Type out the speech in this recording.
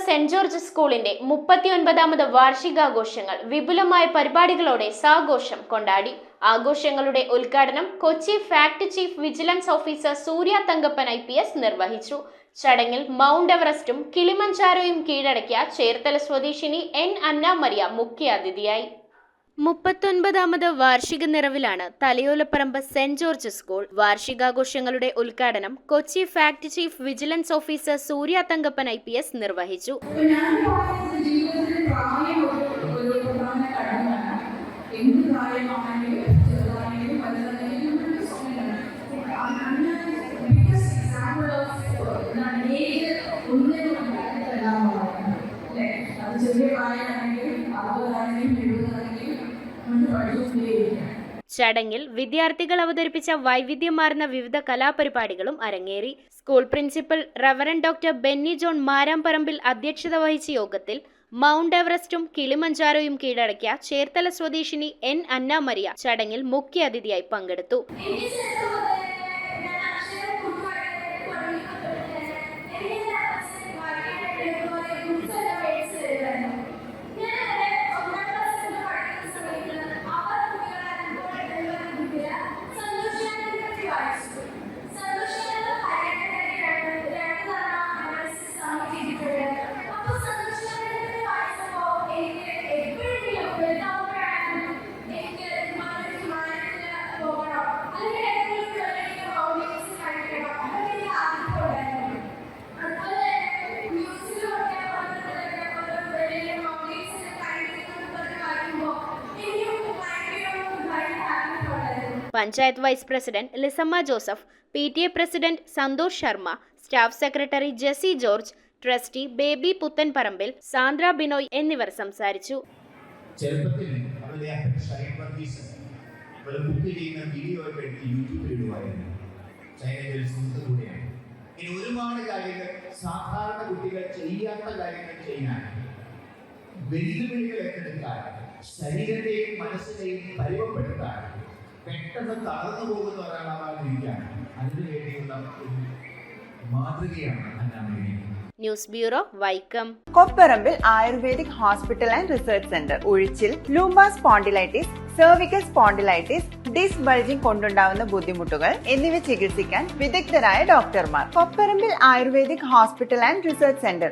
Saint George സ്കൂളിന്റെ 39ാമത് വാർഷികാഘോഷങ്ങൾ വിപുലമായ പരിപാടികളോടെ സാഘോഷം കൊണ്ടാടി. ആഘോഷങ്ങളുടെ ഉദ്ഘാടനം Kochi FACT chief vigilance officer Surya Thankappan IPS നിർവഹിച്ചു. ചടങ്ങിൽ മൗണ്ട് എവറസ്റ്റും കിളിമഞ്ചാരോയും കീഴടക്കിയ ചേർത്തല സ്വദേശിനി N. അന്ന മരിയ മുഖ്യാതിഥിയായി. 39ാമത് വാർഷിക നിറവിലാണ് തലയോലപ്പറമ്പ് സെന്റ് ജോർജ് സ്കൂൾ. വാർഷികാഘോഷങ്ങളുടെ ഉദ്ഘാടനം Kochi FACT chief vigilance officer Surya Thankappan IPS നിർവഹിച്ചു. ചടങ്ങിൽ വിദ്യാർത്ഥികൾ അവതരിപ്പിച്ച വൈവിധ്യമാർന്ന വിവിധ കലാപരിപാടികളും അരങ്ങേറി. School principal reverend doctor Benny John Maramparambil അധ്യക്ഷത വഹിച്ച യോഗത്തിൽ മൗണ്ട് എവറസ്റ്റും കിളിമഞ്ചാരോയും കീഴടക്കിയ ചേർത്തല സ്വദേശിനി N. അന്ന മരിയ ചടങ്ങിൽ മുഖ്യാതിഥിയായി പങ്കെടുത്തു. Panchayat vice president Lisamma Joseph, PTA president Santhosh Sharma, staff secretary Jessy George, trustee Baby Puthanparambil, Sandra Binoy എന്നിവർ സംസാരിച്ചു. ഒരുപാട് കാര്യങ്ങൾ സാധാരണ കുട്ടികൾ ചെയ്യാത്ത കാര്യങ്ങൾ ചെയ്യാൻ, വെല്ലുവിളികൾ ഏറ്റെടുക്കാൻ, ശരീരത്തെയും മനസ്സിനെയും പരിവപ്പെടുത്താൻ, പെട്ടെന്ന് തളർന്നു പോകുന്ന ഒരാളാവാതിരിക്കാൻ അതിനുവേണ്ടിയുള്ള ഒരു മാതൃകയാണ് Annamari. News bureau, Vaikom. Kopparambil ayurvedic hospital and research centre. ഉഴിച്ചിൽ, lumbar spondylitis, cervical spondylitis, disc bulging കൊണ്ടുണ്ടാവുന്ന ബുദ്ധിമുട്ടുകൾ എന്നിവ ചികിത്സിക്കാൻ വിദഗ്ധരായ ഡോക്ടർമാർ. Kopparambil ayurvedic hospital and research centre.